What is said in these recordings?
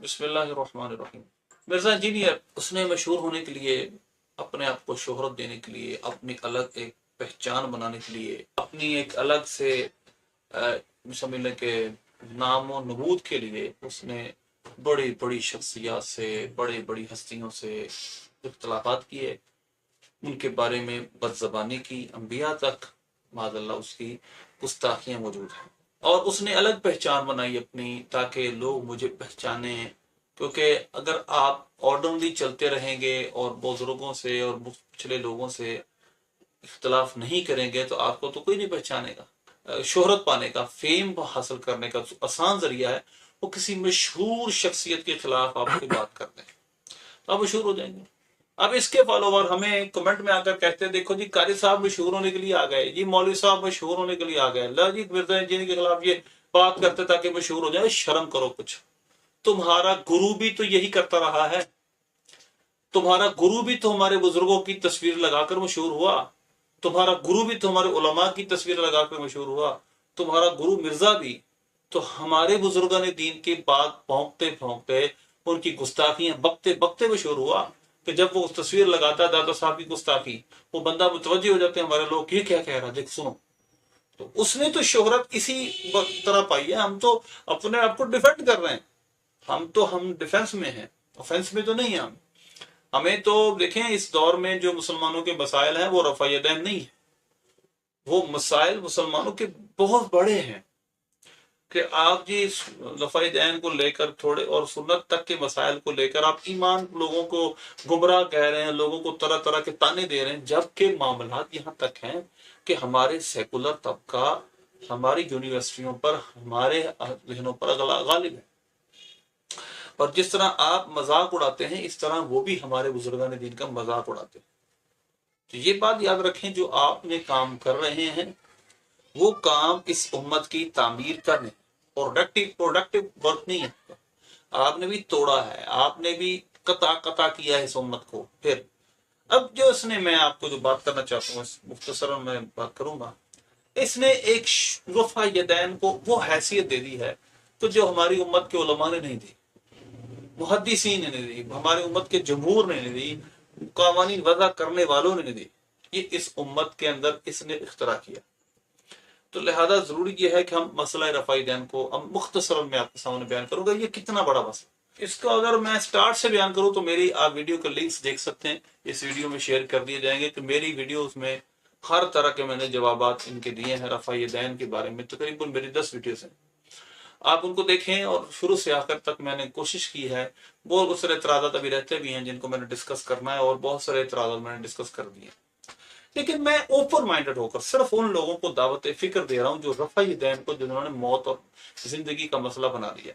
बिस्मिल्लाहिर्रहमानिर्रहीम। मिर्जा इंजीनियर उसने मशहूर होने के लिए, अपने आप को शोहरत देने के लिए, अपनी अलग एक पहचान बनाने के लिए, अपनी एक अलग से समझ लें कि नाम और नबूद के लिए उसने बड़ी बड़ी शख्सियत से, बड़ी बड़ी हस्तियों से इख्तिलाफात किए, उनके बारे में बदज़बानी की, अंबिया तक माज़अल्लाह उसकी गुस्ताखियाँ मौजूद हैं। और उसने अलग पहचान बनाई अपनी, ताकि लोग मुझे पहचाने। क्योंकि अगर आप ऑर्डनरी चलते रहेंगे और बुजुर्गों से और पिछले लोगों से इख्तलाफ नहीं करेंगे तो आपको तो कोई नहीं पहचानेगा। शोहरत पाने का, फेम हासिल करने का जो आसान जरिया है वो किसी मशहूर शख्सियत के खिलाफ आप कोई बात कर दें तो आप मशहूर हो जाएंगे। अब इसके फॉलोवर हमें कमेंट में आकर कहते हैं, देखो जी कारी साहब मशहूर होने के लिए आ गए, जी मौलवी साहब मशहूर होने के लिए आ गए, ला जी मिर्जा इंजीनियर के खिलाफ ये बात करते ताकि मशहूर हो जाए। शर्म करो कुछ। तुम्हारा गुरु भी तो यही करता रहा है। तुम्हारा गुरु भी तो हमारे बुजुर्गों की तस्वीर लगाकर मशहूर हुआ। तुम्हारा गुरु भी तो हमारे उलमा की तस्वीर लगाकर मशहूर हुआ। तुम्हारा गुरु मिर्जा भी तो हमारे बुजुर्गों ने दीन के बाद भौंकते भौंकते, उनकी गुस्ताखियां बकते बकते मशहूर हुआ कि जब वो तस्वीर लगाता दादा साहब की गुस्ताखी, वो बंदा मुतवज्जे हो जाते हैं हमारे लोग, ये क्या कह रहा देख सुनो। तो उसने तो शोहरत इसी तरह पाई है। हम तो अपने आप को डिफेंड कर रहे हैं। हम डिफेंस में हैं, ऑफेंस में तो नहीं है। हमें तो देखें, इस दौर में जो मुसलमानों के मसाइल हैं वो रफ़ा यदैन नहीं है। वो मसाइल मुसलमानों के बहुत बड़े हैं कि आप जी रफ़ा यदैन को लेकर थोड़े और सुन्नत तक के मसाइल को लेकर आप ईमान लोगों को गुमराह कह रहे हैं, लोगों को तरह तरह के ताने दे रहे हैं, जबकि मामलात यहाँ तक हैं कि हमारे सेकुलर तबका हमारी यूनिवर्सिटियों पर, हमारे जहनों पर गालिब है। और जिस तरह आप मजाक उड़ाते हैं, इस तरह वो भी हमारे बुजुर्गान दीन का मजाक उड़ाते हैं। तो ये बात याद रखें, जो आपने काम कर रहे हैं वो काम इस उम्मत की तामीर का नहीं, प्रोडक्टिव वर्क नहीं है। आपने भी तोड़ा है, आपने भी कता कता किया है इस उम्मत को। फिर अब जो इसने, मैं आपको जो बात करना चाहता हूँ मुख्तसरन मैं बात करूंगा, इसने एक रफ़ा यदैन को वो हैसियत दे दी है तो जो हमारी उम्मत के उलमा ने नहीं दी, मुहद्दिसीन ने नहीं दी, हमारी उम्मत के जमहूर ने नहीं दी, कावानीन वज़ा करने वालों ने नहीं दी। ये इस उम्मत के अंदर इसने इख्तरा किया। तो लिहाजा जरूरी ये है कि हम मसला रफ़ा यदैन को अब मुख्तसरन में आपके सामने बयान करूंगा। ये कितना बड़ा मसला, इसको अगर मैं स्टार्ट से बयान करूं तो मेरी आप वीडियो के लिंक्स देख सकते हैं, इस वीडियो में शेयर कर दिए जाएंगे कि मेरी वीडियोस में हर तरह के मैंने जवाबात इनके दिए हैं रफ़ा यदैन के बारे में। तकरीबन मेरी 10 वीडियोस हैं, आप उनको देखें। और शुरू से आखिर तक मैंने कोशिश की है। बहुत सारे एतराज़ात अभी रहते भी हैं जिनको मैंने डिस्कस करना है, और बहुत सारे एतराज़ात मैंने डिस्कस कर दिए। लेकिन मैं ओपन माइंडेड होकर सिर्फ उन लोगों को दावत फिक्र दे रहा हूं जो रफ़ा यदैन को, जिन्होंने मौत और जिंदगी का मसला बना लिया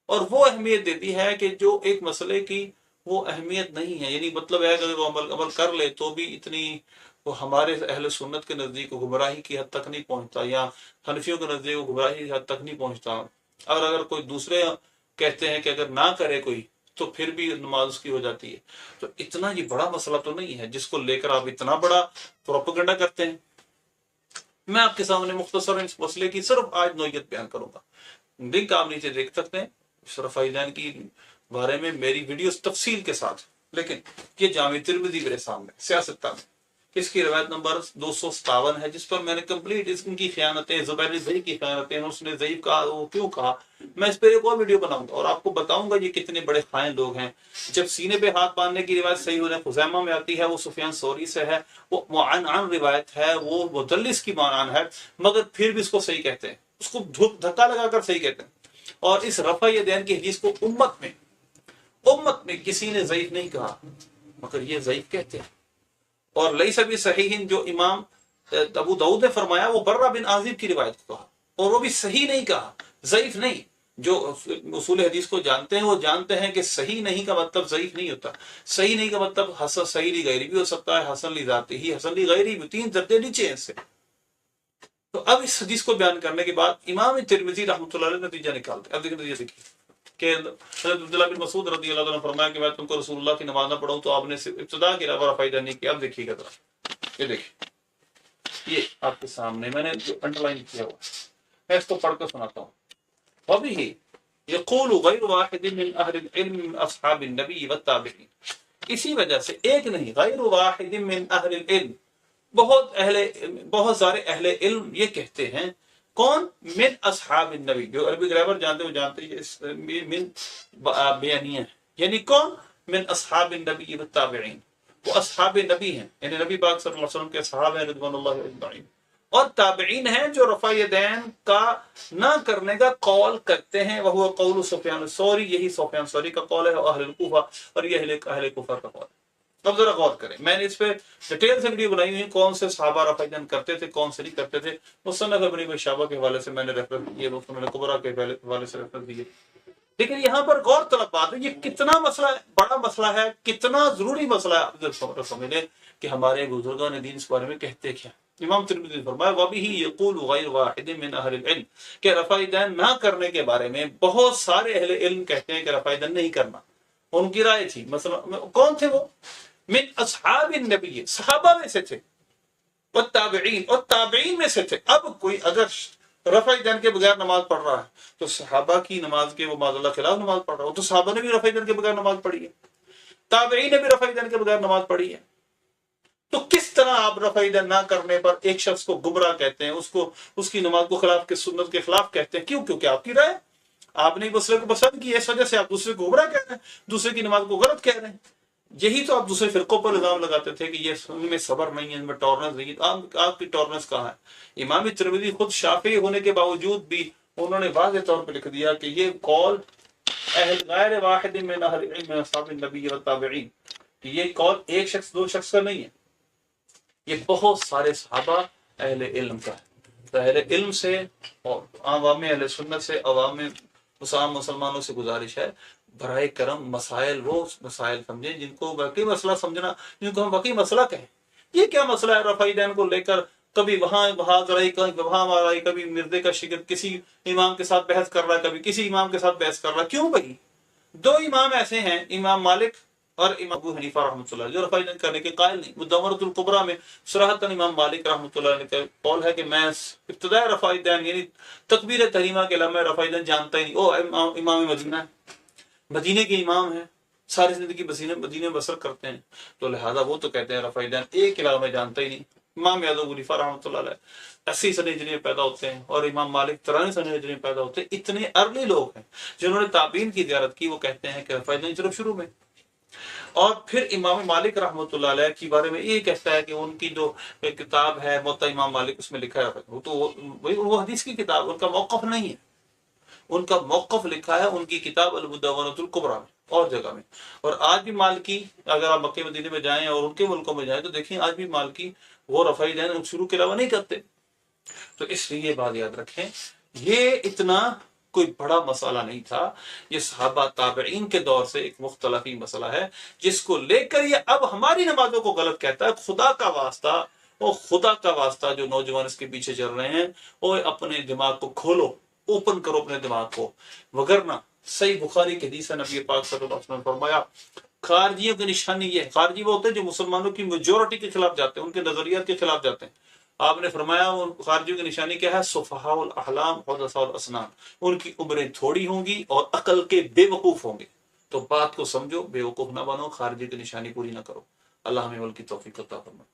और वो अहमियत देती है कि जो एक मसले की वो अहमियत नहीं है। यानी मतलब है कि अगर वो अमल कर ले तो भी इतनी वो हमारे अहले सुन्नत के नज़दीक गुमराही की हद तक नहीं पहुंचता, या हनफियों के नज़दीक गुमराही की हद तक नहीं पहुंचता। और अगर कोई दूसरे कहते हैं कि अगर ना करे कोई तो फिर भी नमाज उसकी हो जाती है। तो इतना ये बड़ा मसला तो नहीं है जिसको लेकर आप इतना बड़ा प्रोपेगेंडा करते हैं। मैं आपके सामने मुख्तसर इस मसले की सिर्फ आज नोयत बयान करूंगा। लिंक आप नीचे देख सकते हैं रफ़ा यदैन की बारे में मेरी वीडियोस तफसील के साथ। लेकिन ये जामी तिरमिज़ी मेरे सामने सियासत में, इसकी रिवायत नंबर 257 है, जिस पर मैंने कंप्लीट इसकी खयानतें, ज़ुबैर ज़ई की खयानतें, उसने ज़ईफ कहा, वो क्यों कहा, मैं इस पर एक और वीडियो बनाऊंगा और आपको बताऊंगा ये कितने बड़े खाइन लोग हैं। जब सीने पे हाथ बांधने की रिवायत सही होने खुज़ैमा में आती है, वो सुफियान सौरी से है, वो मुअन रिवायत है, वो मुदल्लिस की मानान है, मगर फिर भी उसको सही कहते हैं, उसको धक्का लगाकर सही कहते हैं। और इस रफ़ा यदैन की हदीस को उम्मत में किसी ने ज़ईफ नहीं कहा, मगर ये ज़ईफ कहते हैं। और लई सभी सही जो इमाम अबू दाऊद ने फरमाया वो बर्रा बिन आजिब की रिवायत को कहा, और वो भी सही नहीं कहा, ज़ईफ नहीं। जो उसूल हदीस को जानते हैं वो जानते हैं कि सही नहीं का मतलब ज़ईफ नहीं होता। सही नहीं का मतलब हसन, सही ली गैरी भी हो सकता है, हसन ली जाती ही, हसन ली गैरी भी, 3 दर्जे नीचे हैं इससे। तो अब इस हदीस को बयान करने के बाद इमाम तिरमिज़ी रहमतुल्लाह अलैह नतीजा निकालते। अब देखिए नतीजा देखिए कि हज़रत अब्दुल्लाह बिन मसूद रज़ियल्लाहु अन्हु ने फरमाया कि मैं तुमको रसूलुल्लाह की नमाज ना पढ़ाऊं तो आपने इब्तिदा के अलावा रफ़ा यदैन नहीं किया। अब देखिएगा जरा, ये देखिए, ये आपके सामने मैंने जो अंडरलाइन किया हुआ, मैं इसको पढ़कर सुनाता हूँ। वबिही یقول غیر واحد من اہل العلم من اصحاب النبی والتابعین، اسی وجہ سے ایک نہیں، غیر واحد من اہل العلم، بہت سارے اہل علم یہ کہتے ہیں، کون؟ من اصحاب النبی، جو عربی گرامر جانتے وہ جانتے ہیں من بیانیہ ہے، یعنی کون؟ من اصحاب النبی والتابعین، وہ اصحاب نبی ہیں، یعنی نبی پاک صلی اللہ علیہ وسلم کے صحابہ ہیں رضوان اللہ اجمعین، اور تابعین ہیں جو رفع یدین کا نہ کرنے کا قول کرتے ہیں، وہ قول سفیان الثوری، یہی سفیان ثوری کا قول ہے، اہل الکوفہ، اور یہ اہل کوفہ کا قول ہے۔ اب ذرا غور کریں، میں نے اس پہ ڈیٹیل سے ویڈیو بنائی ہوئی، کون سے صحابہ رفع یدین کرتے تھے، کون سے نہیں کرتے تھے، مصنف ابن شہاب کے حوالے سے میں نے ریفرنس دیے، مسلم کبریٰ کے حوالے سے ریفرنس دیے۔ لیکن یہاں پر غور طلب بات ہے، یہ کتنا مسئلہ ہے، بڑا مسئلہ ہے، کتنا ضروری مسئلہ ہے، آپ سمجھ لیں کہ ہمارے بزرگان دین اس بارے میں کہتے کیا۔ امام ترمذی نے فرمایا وَبِهِ يَقُولُ غَيْرُ وَاحِدٍ مِّنْ أَهْلِ الْعِلْمِ، کہ رفع یدین نہ کرنے کے بارے میں بہت سارے اہل علم کہتے ہیں کہ رفع یدین نہیں کرنا، ان کی رائے تھی۔ مثلا کون تھے وہ؟ من اصحاب النبی، صحابہ میں سے تھے، والتابعین، اور تابعین میں سے تھے۔ اب کوئی اگر رفع یدین کے بغیر نماز پڑھ رہا ہے تو صحابہ کی نماز کے وہ معاذ اللہ خلاف نماز پڑھ رہا ہو، تو صحابہ نے بھی رفع یدین کے بغیر نماز پڑھی ہے، تابعین نے بھی رفع یدین کے بغیر نماز پڑھی ہے، تو کس طرح آپ رفع یدین نہ کرنے پر ایک شخص کو گمراہ کہتے ہیں، اس کی نماز کو خلاف کے سنت کے خلاف کہتے ہیں؟ کیوں؟ کیونکہ آپ کی رائے، آپ نے دوسرے کو پسند کی، اس وجہ سے آپ دوسرے کو گمراہ کہہ رہے ہیں، دوسرے کی نماز کو غلط کہہ رہے ہیں۔ یہی تو آپ دوسرے فرقوں پر الزام لگاتے تھے کہ یہ ان میں صبر نہیں ہے، ان میں ٹالرنس نہیں ہے۔ آپ کی ٹالرنس کہاں ہے؟ امام ترمذی خود شافعی ہونے کے باوجود بھی انہوں نے واضح طور پہ لکھ دیا کہ یہ قول غیر واحد من اہل العلم اصحاب النبی والتابعین، کہ یہ قول ایک شخص دو شخص کا نہیں ہے، یہ بہت سارے صحابہ اہل علم کا ہے۔ تو اہل علم سے اور عوام اہل سنت سے، عوام مسلمانوں سے گزارش ہے، برائے کرم مسائل وہ مسائل سمجھیں جن کو واقعی مسئلہ سمجھنا، جن کو ہم واقعی مسئلہ کہیں۔ یہ کیا مسئلہ ہے رفع یدین کو لے کر؟ کبھی وہاں ذرائی، وہاں مارائی، کبھی مرزے کا شگرد کسی امام کے ساتھ بحث کر رہا ہے، کبھی کسی امام کے ساتھ بحث کر رہا ہے۔ کیوں بھائی؟ دو امام ایسے ہیں، امام مالک اور امام ابو حنیفہ رحمۃ اللہ، جو رفع یدین کرنے کے قائل نہیں۔ مدونۃ الکبریٰ میں صراحتاً امام مالک رحمۃ اللہ علیہ کا قول ہے کہ میں ابتداء رفع یدین یعنی تکبیر تحریمہ کے لمحے رفع یدین جانتا ہی نہیں۔ او امام مدینہ ہے، مدینے کے امام ہیں، ساری زندگی مدینے میں بسر کرتے ہیں، تو لہذا وہ تو کہتے ہیں رفع یدین ایک علاقہ میں جانتا ہی نہیں۔ امام ابو حنیفہ رحمۃ اللہ علیہ 80 سن ہجری میں پیدا ہوتے ہیں، اور امام مالک 93 سن ہجری میں پیدا ہوتے ہیں۔ اتنے ارلی لوگ ہیں جنہوں نے تابعین کی زیارت کی، وہ کہتے ہیں کہ رفع یدین صرف شروع میں۔ اور پھر امام مالک رحمۃ اللہ علیہ کے بارے میں یہ کہتا ہے کہ ان کی جو کتاب ہے موطا امام مالک، اس میں لکھا ہے وہ حدیث کی کتاب، ان کا موقف نہیں ہے، ان کا موقف لکھا ہے ان کی کتاب المدونۃ الکبریٰ میں اور جگہ میں۔ اور آج بھی مالکی، اگر آپ مکہ مدینے میں جائیں اور ان کے ملکوں میں جائیں تو دیکھیں آج بھی مالکی وہ رفع یدین شروع کے علاوہ نہیں کرتے۔ تو اس لیے یہ بات یاد رکھیں، یہ اتنا کوئی بڑا مسئلہ نہیں تھا، یہ صحابہ تابعین کے دور سے ایک مختلفی مسئلہ ہے، جس کو لے کر یہ اب ہماری نمازوں کو غلط کہتا ہے۔ خدا کا واسطہ، وہ خدا کا واسطہ جو نوجوان اس کے پیچھے چل رہے ہیں، وہ اپنے دماغ کو کھولو، اوپن کرو اپنے دماغ کو، وگرنہ صحیح بخاری کی حدیث ہے، نبی پاک صلی اللہ علیہ وسلم نے فرمایا خارجیوں کی نشانی یہ ہے، خارجی وہ ہوتے ہیں جو مسلمانوں کی میجورٹی کے خلاف جاتے ہیں، ان کے نظریات کے خلاف جاتے ہیں۔ آپ نے فرمایا ان خارجیوں کی نشانی کیا ہے؟ صفحاء الاحلام حدثاء الاسنان، ان کی عمریں تھوڑی ہوں گی اور عقل کے بے وقوف ہوں گے۔ تو بات کو سمجھو، بے وقوف نہ بنو، خارجی کی نشانی پوری نہ کرو۔ اللہ ہمیں عمل کی توفیق عطا فرمائے۔